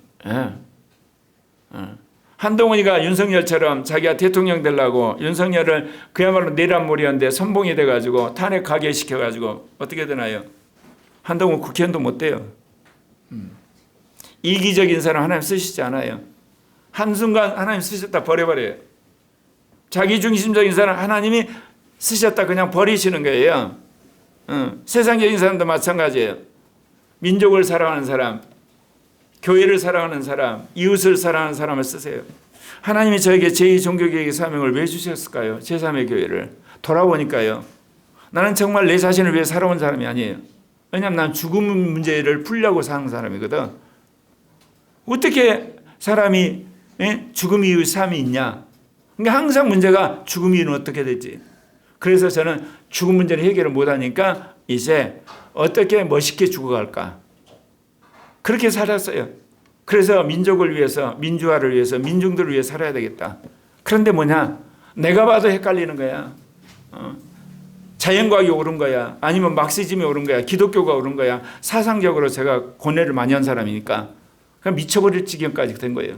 한동훈이가 윤석열처럼 자기가 대통령 되려고 윤석열을 그야말로 내란몰이한데 선봉이 돼가지고 탄핵 가결시켜가지고 어떻게 되나요? 한동훈 국회의원도 못 돼요. 이기적인 사람 하나님 쓰시지 않아요. 한순간 하나님 쓰셨다 버려버려요. 자기중심적인 사람 하나님이 쓰셨다 그냥 버리시는 거예요. 세상적인 사람도 마찬가지예요. 민족을 사랑하는 사람, 교회를 사랑하는 사람, 이웃을 사랑하는 사람을 쓰세요. 하나님이 저에게 제2종교개혁의 사명을 왜 주셨을까요? 제3의 교회를. 돌아보니까요. 나는 정말 내 자신을 위해 살아온 사람이 아니에요. 왜냐하면 난 죽음 문제를 풀려고 사는 사람이거든. 어떻게 사람이 죽음 이후 삶이 있냐? 그러니까 항상 문제가 죽음 이후는 어떻게 되지? 그래서 저는 죽음 문제를 해결을 못하니까 이제 어떻게 멋있게 죽어갈까? 그렇게 살았어요. 그래서 민족을 위해서, 민주화를 위해서, 민중들을 위해 살아야 되겠다. 그런데 뭐냐? 내가 봐도 헷갈리는 거야. 자연과학이 옳은 거야? 아니면 막시즘이 옳은 거야? 기독교가 옳은 거야? 사상적으로 제가 고뇌를 많이 한 사람이니까 그냥 미쳐버릴 지경까지 된 거예요.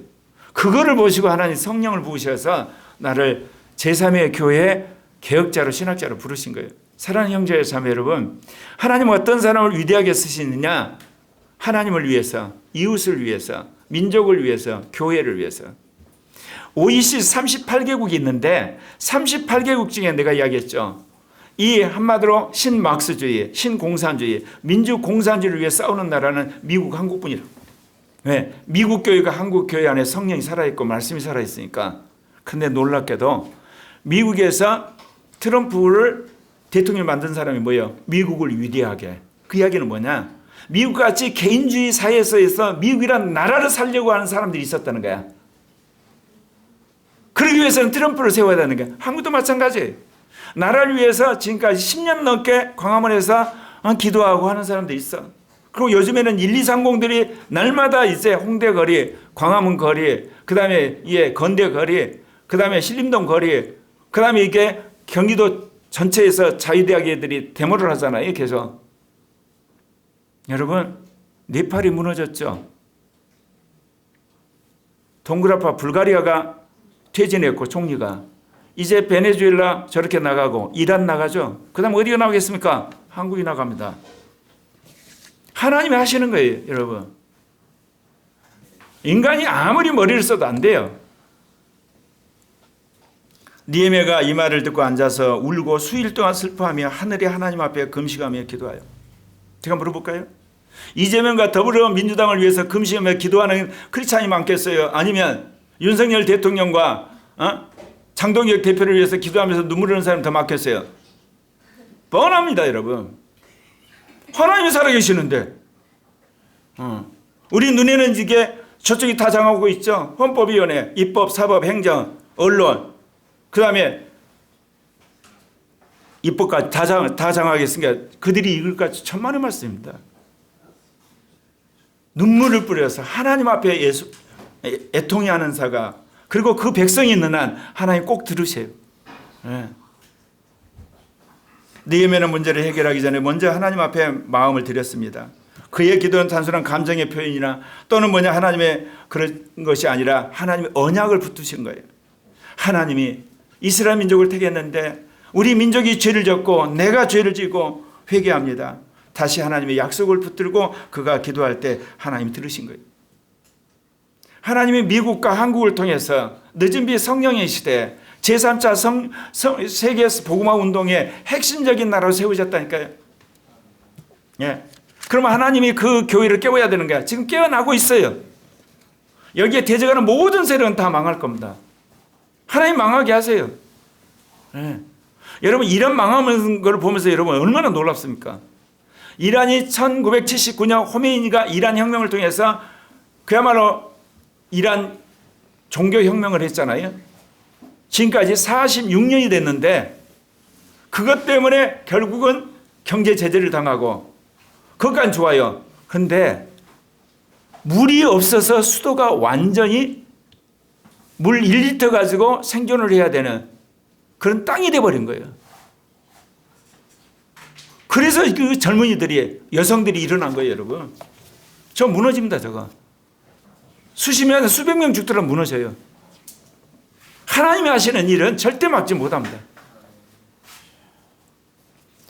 그거를 보시고 하나님 성령을 부으셔서 나를 제3의 교회 개혁자로 신학자로 부르신 거예요. 사랑하는 형제 자매 여러분, 하나님은 어떤 사람을 위대하게 쓰시느냐? 하나님을 위해서, 이웃을 위해서, 민족을 위해서, 교회를 위해서. OECD 38개국이 있는데 38개국 중에 내가 이야기했죠. 이 한마디로 신막스주의, 신공산주의, 민주공산주의를 위해 싸우는 나라는 미국 한국뿐이라고. 왜? 미국 교회가 한국 교회 안에 성령이 살아있고 말씀이 살아있으니까. 그런데 놀랍게도 미국에서 트럼프를 대통령 만든 사람이 뭐예요? 미국을 위대하게. 그 이야기는 뭐냐? 미국같이 개인주의 사회에서 미국이란 나라를 살려고 하는 사람들이 있었다는 거야. 그러기 위해서는 트럼프를 세워야 되는 거야. 한국도 마찬가지예요. 나라를 위해서 지금까지 10년 넘게 광화문에서 기도하고 하는 사람들이 있어. 그리고 요즘에는 1, 2, 30들이 날마다 이제 홍대 거리, 광화문 거리, 그 다음에 건대 거리, 그 다음에 신림동 거리, 그 다음에 이게 경기도 전체에서 자유대학 애들이 데모를 하잖아요. 계속. 여러분, 네팔이 무너졌죠. 동그라파 불가리아가 퇴진했고 총리가. 이제 베네수엘라 저렇게 나가고 이란 나가죠. 그 다음 어디가 나가겠습니까? 한국이 나갑니다. 하나님이 하시는 거예요, 여러분. 인간이 아무리 머리를 써도 안 돼요. 느헤미야가 이 말을 듣고 앉아서 울고 수일 동안 슬퍼하며 하늘이 하나님 앞에 금식하며 기도하여. 제가 물어볼까요? 이재명과 더불어민주당을 위해서 금식하며 기도하는 크리스찬이 많겠어요? 아니면 윤석열 대통령과 장동혁 대표를 위해서 기도하면서 눈물 흘리는 사람이 더 많겠어요? 뻔합니다, 여러분. 하나님이 살아계시는데 우리 눈에는 이게 저쪽이 다 장하고 있죠. 헌법위원회, 입법, 사법, 행정, 언론, 그 다음에 입법까지 다 장하겠으니까 그들이 읽을까 천만의 말씀입니다. 눈물을 뿌려서 하나님 앞에 애통해하는 사가, 그리고 그 백성이 있는 한 하나님 꼭 들으세요. 네. 느헤미야는 문제를 해결하기 전에 먼저 하나님 앞에 마음을 드렸습니다. 그의 기도는 단순한 감정의 표현이나 또는 하나님의 그런 것이 아니라 하나님의 언약을 붙드신 거예요. 하나님이 이스라엘 민족을 택했는데 우리 민족이 죄를 졌고 내가 죄를 지고 회개합니다. 다시 하나님의 약속을 붙들고 그가 기도할 때 하나님이 들으신 거예요. 하나님이 미국과 한국을 통해서 늦은 비 성령의 시대 제3차 세계 복음화 운동의 핵심적인 나라로 세우셨다니까요. 예. 그러면 하나님이 그 교회를 깨워야 되는 거야. 지금 깨어나고 있어요. 여기에 대적하는 모든 세력은 다 망할 겁니다. 하나님 망하게 하세요. 예. 여러분 이란 망하는 걸 보면서 여러분 얼마나 놀랍습니까? 이란이 1979년 호메이니가 이란 혁명을 통해서 그야말로 이란 종교혁명을 했잖아요. 지금까지 46년이 됐는데 그것 때문에 결국은 경제 제재를 당하고 그것까지 좋아요. 그런데 물이 없어서 수도가 완전히 물 1리터 가지고 생존을 해야 되는 그런 땅이 돼버린 거예요. 그래서 그 젊은이들이 여성들이 일어난 거예요. 여러분. 저 무너집니다. 저거. 수십 년 수백 명 죽더라도 무너져요. 하나님이 하시는 일은 절대 막지 못합니다.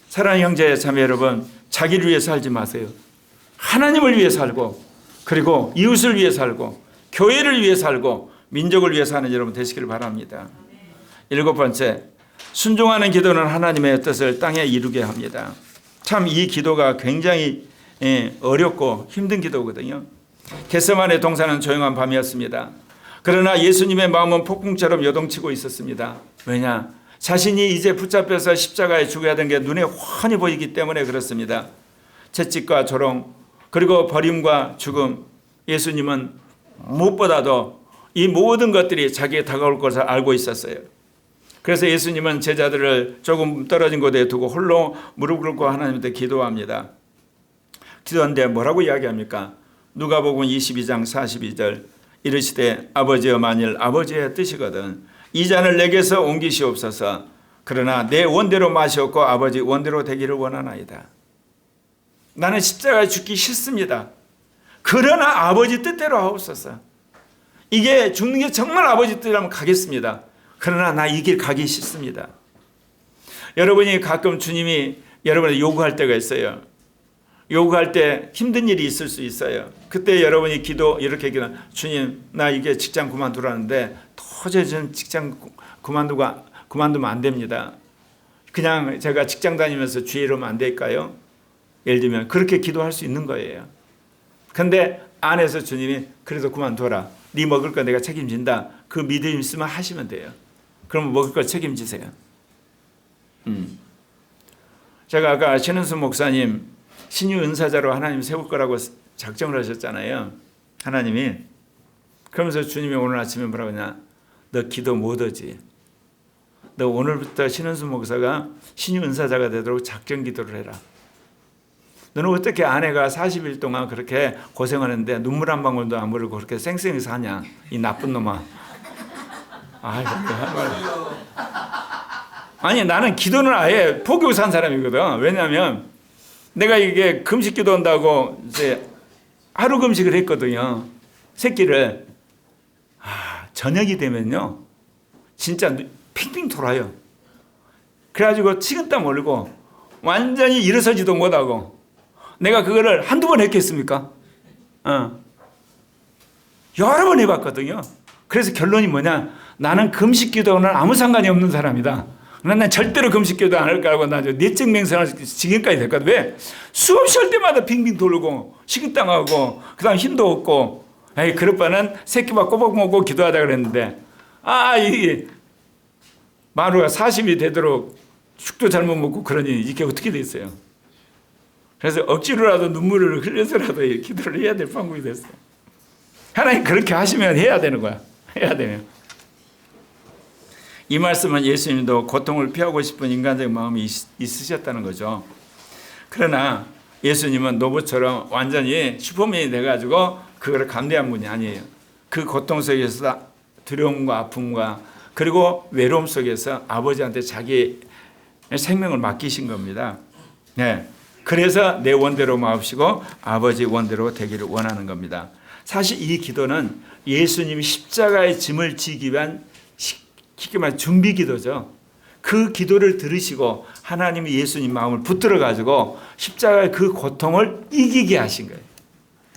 사랑하는 형제 자매 여러분, 자기를 위해 살지 마세요. 하나님을 위해 살고 그리고 이웃을 위해 살고 교회를 위해 살고 민족을 위해 사는 여러분 되시기를 바랍니다. 7번째, 순종하는 기도는 하나님의 뜻을 땅에 이루게 합니다. 참 이 기도가 굉장히 어렵고 힘든 기도거든요. 겟세마네 동산은 조용한 밤이었습니다. 그러나 예수님의 마음은 폭풍처럼 요동치고 있었습니다. 왜냐? 자신이 이제 붙잡혀서 십자가에 죽어야 되는 게 눈에 훤히 보이기 때문에 그렇습니다. 채찍과 조롱 그리고 버림과 죽음, 예수님은 무엇보다도 이 모든 것들이 자기에 다가올 것을 알고 있었어요. 그래서 예수님은 제자들을 조금 떨어진 곳에 두고 홀로 무릎 꿇고 하나님한테 기도합니다. 기도하는데 뭐라고 이야기합니까? 누가복음 22장 42절 이르시되 아버지여 만일 아버지의 뜻이거든 이 잔을 내게서 옮기시옵소서. 그러나 내 원대로 마시옵고 아버지 원대로 되기를 원하나이다. 나는 십자가에 죽기 싫습니다. 그러나 아버지 뜻대로 하옵소서. 이게 죽는 게 정말 아버지 뜻이라면 가겠습니다. 그러나 나 이 길 가기 싫습니다. 여러분이 가끔 주님이 여러분을 요구할 때가 있어요. 요구할 때 힘든 일이 있을 수 있어요. 그때 여러분이 이렇게 기도, 주님 나 이게 직장 그만두라는데 도저히 전 직장 그만두면 안 됩니다. 그냥 제가 직장 다니면서 주의 이러면 안 될까요? 예를 들면 그렇게 기도할 수 있는 거예요. 근데 안에서 주님이 그래도 그만둬라. 네 먹을 거 내가 책임진다. 그 믿음 있으면 하시면 돼요. 그러면 먹을 거 책임지세요. 제가 아까 신은수 목사님 신유 은사자로 하나님 세울 거라고 작정을 하셨잖아요. 하나님이. 그러면서 주님이 오늘 아침에 뭐라고 하냐. 너 기도 못하지. 너 오늘부터 신은수 목사가 신유 은사자가 되도록 작정 기도를 해라. 너는 어떻게 아내가 40일 동안 그렇게 고생하는데 눈물 한 방울도 안 흐르고 그렇게 쌩쌩히 사냐. 이 나쁜 놈아. 아니 나는 기도는 아예 포기하고 산 사람이거든. 왜냐하면 내가 이게 금식 기도한다고 이제 하루 금식을 했거든요. 새끼를. 저녁이 되면요. 진짜 핑핑 돌아요. 그래가지고 식은땀 흘리고 완전히 일어서지도 못하고 내가 그거를 한두 번 했겠습니까? 여러 번 해봤거든요. 그래서 결론이 뭐냐. 나는 금식 기도는 아무 상관이 없는 사람이다. 난 절대로 금식 기도 안 할 거라고 나 내적 맹성할 지금까지 됐거든. 왜? 수없이 할 때마다 빙빙 돌고 식은땀하고 그다음 힘도 없고 에이 그럴 바는 새끼밥 꼬박 먹고 기도하자 그랬는데 이게 마루가 40이 되도록 죽도 잘못 먹고 그러니 이게 어떻게 됐어요. 그래서 억지로라도 눈물을 흘려서라도 기도를 해야 될 방법이 됐어요. 하나님 그렇게 하시면 해야 되는 거야. 해야 되면. 이 말씀은 예수님도 고통을 피하고 싶은 인간적인 마음이 있으셨다는 거죠. 그러나 예수님은 노부처럼 완전히 슈퍼맨이 돼가지고 그걸 감내한 분이 아니에요. 그 고통 속에서 두려움과 아픔과 그리고 외로움 속에서 아버지한테 자기 생명을 맡기신 겁니다. 네. 그래서 내 원대로 마옵시고 아버지 원대로 되기를 원하는 겁니다. 사실 이 기도는 예수님이 십자가의 짐을 지기 위한 쉽게 말해 준비 기도죠. 그 기도를 들으시고 하나님이 예수님 마음을 붙들어 가지고 십자가의 그 고통을 이기게 하신 거예요.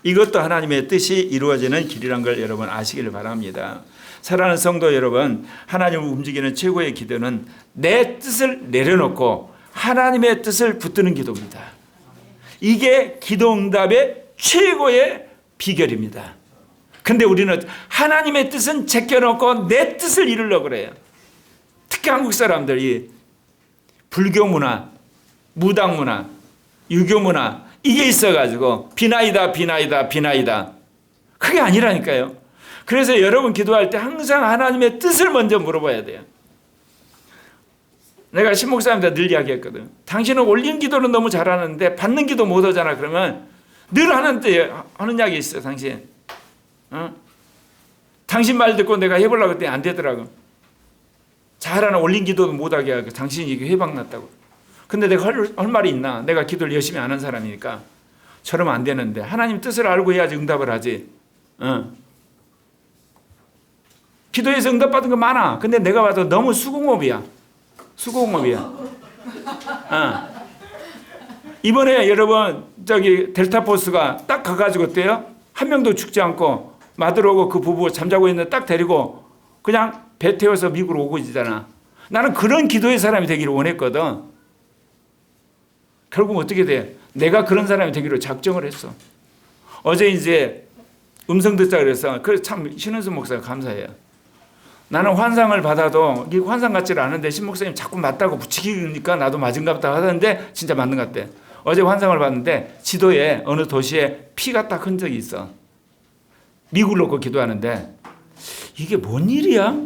이것도 하나님의 뜻이 이루어지는 길이란 걸 여러분 아시기를 바랍니다. 사랑하는 성도 여러분, 하나님을 움직이는 최고의 기도는 내 뜻을 내려놓고 하나님의 뜻을 붙드는 기도입니다. 이게 기도 응답의 최고의 비결입니다. 근데 우리는 하나님의 뜻은 제껴놓고 내 뜻을 이루려고 그래요. 특히 한국 사람들이 불교 문화, 무당 문화, 유교 문화 이게 있어가지고 비나이다. 그게 아니라니까요. 그래서 여러분 기도할 때 항상 하나님의 뜻을 먼저 물어봐야 돼요. 내가 신목사님한테 늘 이야기했거든. 당신은 올린 기도는 너무 잘하는데 받는 기도 못하잖아. 그러면 늘 하는 이야기 있어. 당신. 당신 말 듣고 내가 해보려고 했더니 안 되더라고. 잘하는 올린 기도도 못하게 하고 당신이 이게 회방났다고. 근데 내가 할 말이 있나? 내가 기도를 열심히 안 한 사람이니까. 저러면 안 되는데 하나님 뜻을 알고 해야지 응답을 하지. 기도해서 응답받은 거 많아. 근데 내가 봐도 너무 수공업이야. 이번에 여러분 델타포스가 딱 가가지고 어때요? 한 명도 죽지 않고 마드로고 그 부부 잠자고 있는데 딱 데리고 그냥 배 태워서 미국으로 오고 있잖아. 나는 그런 기도의 사람이 되기를 원했거든. 결국 어떻게 돼? 내가 그런 사람이 되기로 작정을 했어. 어제 이제 음성 듣자 그래서 그래 참 신은수 목사가 감사해요. 나는 환상을 받아도 이게 환상 같지를 않은데 신 목사님 자꾸 맞다고 붙이니까 나도 맞은가 보다 하던데 진짜 맞는 것 같대. 어제 환상을 봤는데 지도에 어느 도시에 피가 딱 흔적이 있어. 미국을 놓고 기도하는데 이게 뭔 일이야?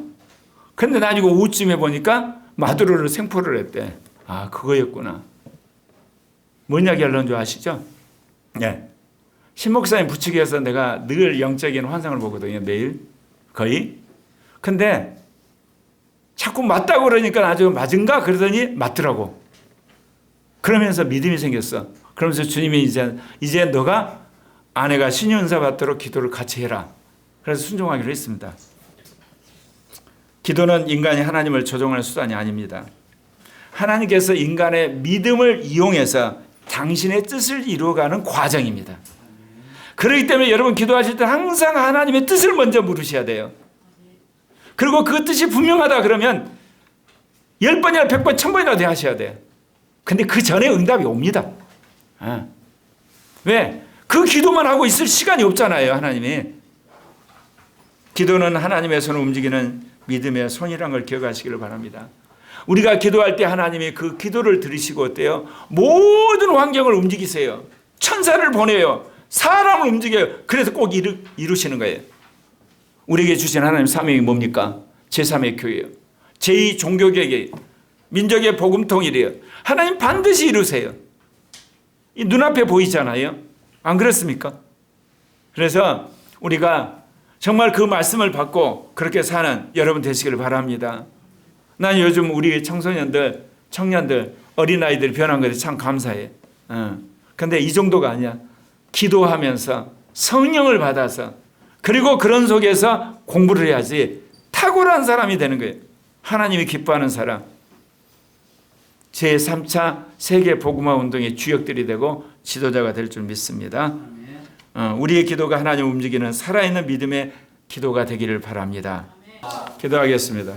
근데 나중에 오후쯤에 보니까 마두로를 생포를 했대. 아, 그거였구나. 뭔 이야기 하려는 줄 아시죠? 네. 신 목사님 붙이기 위해서 내가 늘 영적인 환상을 보거든요. 매일 거의. 근데 자꾸 맞다고 그러니까 나중에 맞은가? 그러더니 맞더라고. 그러면서 믿음이 생겼어. 그러면서 주님이 이제 너가 아내가 신유 은사 받도록 기도를 같이 해라. 그래서 순종하기로 했습니다. 기도는 인간이 하나님을 조종할 수단이 아닙니다. 하나님께서 인간의 믿음을 이용해서 당신의 뜻을 이루어가는 과정입니다. 그렇기 때문에 여러분 기도하실 때 항상 하나님의 뜻을 먼저 물으셔야 돼요. 그리고 그 뜻이 분명하다 그러면 10번이나 100번, 1000번이나 더 하셔야 돼요. 근데 그 전에 응답이 옵니다. 왜? 그 기도만 하고 있을 시간이 없잖아요. 하나님이. 기도는 하나님의 손을 움직이는 믿음의 손이라는 걸 기억하시기를 바랍니다. 우리가 기도할 때 하나님이 그 기도를 들으시고 어때요? 모든 환경을 움직이세요. 천사를 보내요. 사람을 움직여요. 그래서 꼭 이루시는 거예요. 우리에게 주신 하나님 사명이 뭡니까? 제3의 교회예요. 제2 종교개혁이에요. 민족의 복음 통일이에요. 하나님 반드시 이루세요. 이 눈앞에 보이잖아요. 안 그렇습니까? 그래서 우리가 정말 그 말씀을 받고 그렇게 사는 여러분 되시기를 바랍니다. 난 요즘 우리 청소년들, 청년들, 어린아이들이 변한 것에 참 감사해. 근데 이 정도가 아니야. 기도하면서 성령을 받아서 그리고 그런 속에서 공부를 해야지 탁월한 사람이 되는 거예요. 하나님이 기뻐하는 사람. 제3차 세계 복음화 운동의 주역들이 되고 지도자가 될 줄 믿습니다. 우리의 기도가 하나님 움직이는 살아있는 믿음의 기도가 되기를 바랍니다. 기도하겠습니다.